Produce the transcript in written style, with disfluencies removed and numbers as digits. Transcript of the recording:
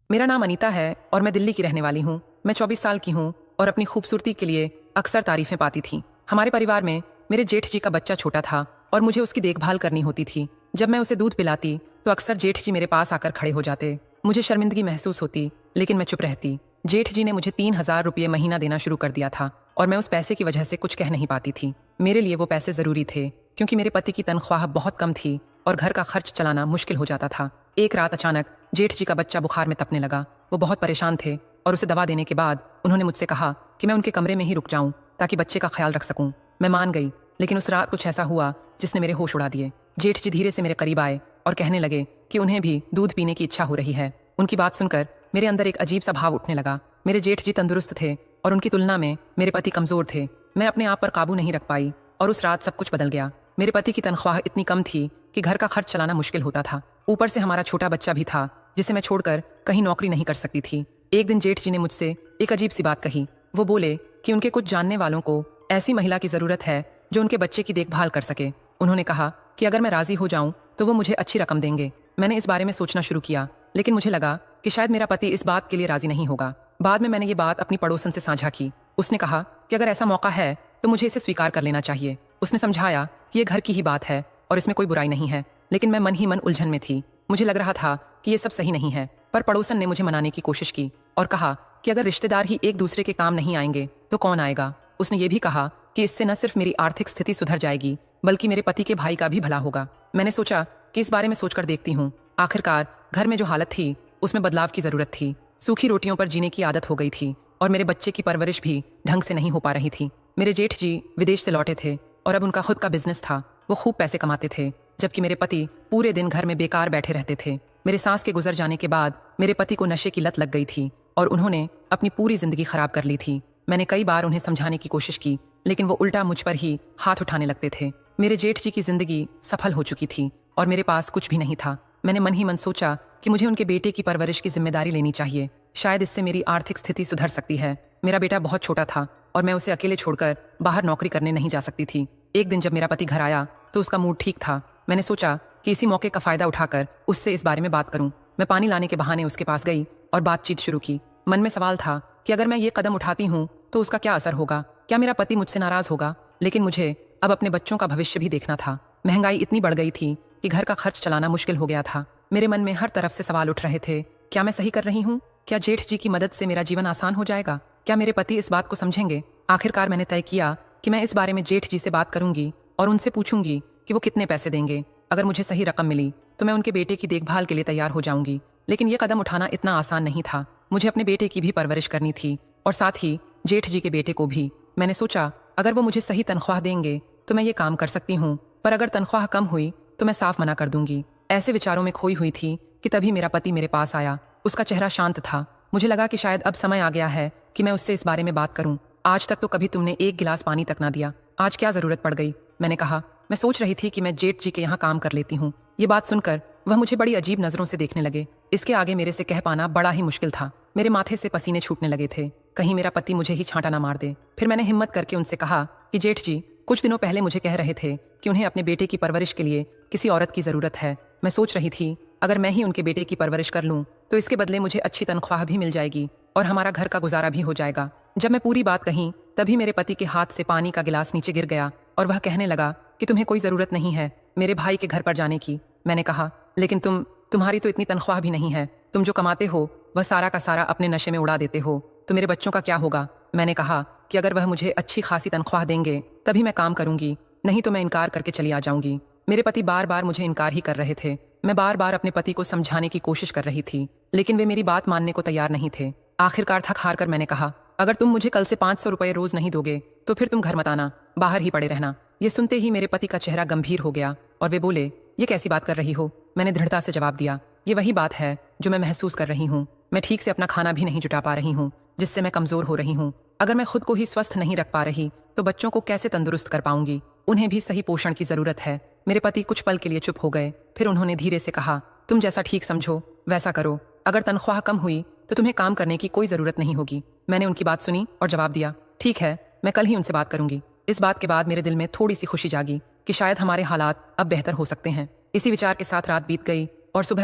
मेरा नाम अनीता है और मैं दिल्ली की रहने वाली हूँ। मैं 24 साल की हूँ और अपनी खूबसूरती के लिए अक्सर तारीफें पाती थी। हमारे परिवार में मेरे जेठ जी का बच्चा छोटा था और मुझे उसकी देखभाल करनी होती थी। जब मैं उसे दूध पिलाती तो अक्सर जेठ जी मेरे पास आकर खड़े हो जाते। मुझे शर्मिंदगी महसूस होती, लेकिन मैं चुप रहती। जेठ जी ने मुझे 3,000 रुपये महीना देना शुरू कर दिया था और मैं उस पैसे की वजह से कुछ कह नहीं पाती थी। मेरे लिए वो पैसे जरूरी थे क्योंकि मेरे पति की तनख्वाह बहुत कम थी और घर का खर्च चलाना मुश्किल हो जाता था। एक रात अचानक जेठ जी का बच्चा बुखार में तपने लगा। वो बहुत परेशान थे और उसे दवा देने के बाद उन्होंने मुझसे कहा कि मैं उनके कमरे में ही रुक जाऊं ताकि बच्चे का ख्याल रख सकूं। मैं मान गई, लेकिन उस रात कुछ ऐसा हुआ जिसने मेरे होश उड़ा दिए। जेठ जी धीरे से मेरे करीब आए और कहने लगे कि उन्हें भी दूध पीने की इच्छा हो रही है। उनकी बात सुनकर मेरे अंदर एक अजीब सा भाव उठने लगा। मेरे जेठ जी तंदुरुस्त थे और उनकी तुलना में मेरे पति कमजोर थे। मैं अपने आप पर काबू नहीं रख पाई और उस रात सब कुछ बदल गया। मेरे पति की तनख्वाह इतनी कम थी कि घर का खर्च चलाना मुश्किल होता था। ऊपर से हमारा छोटा बच्चा भी था जिसे मैं छोड़कर कहीं नौकरी नहीं कर सकती थी। एक दिन जेठ जी ने मुझसे एक अजीब सी बात कही। वो बोले कि उनके कुछ जानने वालों को ऐसी महिला की जरूरत है जो उनके बच्चे की देखभाल कर सके। उन्होंने कहा कि अगर मैं राजी हो जाऊं तो वो मुझे अच्छी रकम देंगे। मैंने इस बारे में सोचना शुरू किया, लेकिन मुझे लगा कि शायद मेरा पति इस बात के लिए राजी नहीं होगा। बाद में मैंने ये बात अपनी पड़ोसन से साझा की। उसने कहा कि अगर ऐसा मौका है तो मुझे इसे स्वीकार कर लेना चाहिए। उसने समझाया कि ये घर की ही बात है और इसमें कोई बुराई नहीं है, लेकिन मैं मन ही मन उलझन में थी। मुझे लग रहा था कि ये सब सही नहीं है, पर पड़ोसन ने मुझे मनाने की कोशिश की और कहा कि अगर रिश्तेदार ही एक दूसरे के काम नहीं आएंगे तो कौन आएगा। उसने ये भी कहा कि इससे न सिर्फ मेरी आर्थिक स्थिति सुधर जाएगी बल्कि मेरे पति के भाई का भी भला होगा। मैंने सोचा कि इस बारे में सोचकर देखती हूँ। आखिरकार घर में जो हालत थी उसमें बदलाव की जरूरत थी। सूखी रोटियों पर जीने की आदत हो गई थी और मेरे बच्चे की परवरिश भी ढंग से नहीं हो पा रही थी। मेरे जेठ जी विदेश से लौटे थे और अब उनका खुद का बिजनेस था। वो खूब पैसे कमाते थे, जबकि मेरे पति पूरे दिन घर में बेकार बैठे रहते थे। मेरे सास के गुजर जाने के बाद मेरे पति को नशे की लत लग गई थी और उन्होंने अपनी पूरी जिंदगी खराब कर ली थी। मैंने कई बार उन्हें समझाने की कोशिश की, लेकिन वो उल्टा मुझ पर ही हाथ उठाने लगते थे। मेरे जेठ जी की जिंदगी सफल हो चुकी थी और मेरे पास कुछ भी नहीं था। मैंने मन ही मन सोचा कि मुझे उनके बेटे की परवरिश की जिम्मेदारी लेनी चाहिए। शायद इससे मेरी आर्थिक स्थिति सुधर सकती है। मेरा बेटा बहुत छोटा था और मैं उसे अकेले छोड़कर बाहर नौकरी करने नहीं जा सकती थी। एक दिन जब मेरा पति घर आया तो उसका मूड ठीक था। मैंने सोचा कि इसी मौके का फायदा उठाकर उससे इस बारे में बात करूं। मैं पानी लाने के बहाने उसके पास गई और बातचीत शुरू की। मन में सवाल था कि अगर मैं ये कदम उठाती हूँ तो उसका क्या असर होगा। क्या मेरा पति मुझसे नाराज होगा? लेकिन मुझे अब अपने बच्चों का भविष्य भी देखना था। महंगाई इतनी बढ़ गई थी कि घर का खर्च चलाना मुश्किल हो गया था। मेरे मन में हर तरफ से सवाल उठ रहे थे। क्या मैं सही कर रही हूँ? क्या जेठ जी की मदद से मेरा जीवन आसान हो जाएगा? क्या मेरे पति इस बात को समझेंगे? आखिरकार मैंने तय किया कि मैं इस बारे में जेठ जी से बात करूंगी और उनसे पूछूंगी कि वो कितने पैसे देंगे। अगर मुझे सही रकम मिली तो मैं उनके बेटे की देखभाल के लिए तैयार हो जाऊंगी। लेकिन यह कदम उठाना इतना आसान नहीं था। मुझे अपने बेटे की भी परवरिश करनी थी और साथ ही जेठ जी के बेटे को भी। मैंने सोचा अगर वो मुझे सही तनख्वाह देंगे तो मैं ये काम कर सकती हूँ, पर अगर तनख्वाह कम हुई तो मैं साफ मना कर दूंगी। ऐसे विचारों में खोई हुई थी कि तभी मेरा पति मेरे पास आया। उसका चेहरा शांत था। मुझे लगा कि शायद अब समय आ गया है कि मैं उससे इस बारे में बात करूं। आज तक तो कभी तुमने एक गिलास पानी तक ना दिया, आज क्या जरूरत पड़ गई? मैंने कहा। मैं सोच रही थी कि मैं जेठ जी के यहाँ काम कर लेती हूँ। ये बात सुनकर वह मुझे बड़ी अजीब नजरों से देखने लगे। इसके आगे मेरे से कह पाना बड़ा ही मुश्किल था। मेरे माथे से पसीने छूटने लगे थे, कहीं मेरा पति मुझे ही छांटा ना मार दे। फिर मैंने हिम्मत करके उनसे कहा कि जेठ जी कुछ दिनों पहले मुझे कह रहे थे कि उन्हें अपने बेटे की परवरिश के लिए किसी औरत की जरूरत है। मैं सोच रही थी अगर मैं ही उनके बेटे की परवरिश कर लूं तो इसके बदले मुझे अच्छी तनख्वाह भी मिल जाएगी और हमारा घर का गुजारा भी हो जाएगा। जब मैं पूरी बात कही तभी मेरे पति के हाथ से पानी का गिलास नीचे गिर गया और वह कहने लगा कि तुम्हें कोई जरूरत नहीं है मेरे भाई के घर पर जाने की। मैंने कहा लेकिन तुम्हारी तो इतनी तनख्वाह भी नहीं है। तुम जो कमाते हो वह सारा का सारा अपने नशे में उड़ा देते हो, तो मेरे बच्चों का क्या होगा? मैंने कहा कि अगर वह मुझे अच्छी खासी तनख्वाह देंगे तभी मैं काम करूंगी, नहीं तो मैं इनकार करके चली आ जाऊंगी। मेरे पति बार बार मुझे इनकार ही कर रहे थे। मैं बार बार अपने पति को समझाने की कोशिश कर रही थी, लेकिन वे मेरी बात मानने को तैयार नहीं थे। आखिरकार थक हार कर मैंने कहा अगर तुम मुझे कल से 500 रुपये रोज नहीं दोगे तो फिर तुम घर मत आना, बाहर ही पड़े रहना। ये सुनते ही मेरे पति का चेहरा गंभीर हो गया और वे बोले ये कैसी बात कर रही हो? मैंने दृढ़ता से जवाब दिया ये वही बात है जो मैं महसूस कर रही हूँ। मैं ठीक से अपना खाना भी नहीं जुटा पा रही हूँ, जिससे मैं कमजोर हो रही हूँ। अगर मैं खुद को ही स्वस्थ नहीं रख पा रही तो बच्चों को कैसे तंदुरुस्त कर पाऊंगी? उन्हें भी सही पोषण की जरूरत है। मेरे पति कुछ पल के लिए चुप हो गए, फिर उन्होंने धीरे से कहा तुम जैसा ठीक समझो वैसा करो। अगर तनख्वाह कम हुई तो तुम्हें काम करने की कोई जरूरत नहीं होगी। मैंने उनकी बात सुनी और जवाब दिया ठीक है, मैं कल ही उनसे बात करूंगी। इस बात के बाद मेरे दिल में थोड़ी सी खुशी जागी कि शायद हमारे हालात अब बेहतर हो सकते हैं। इसी विचार के साथ रात बीत गई और सुबह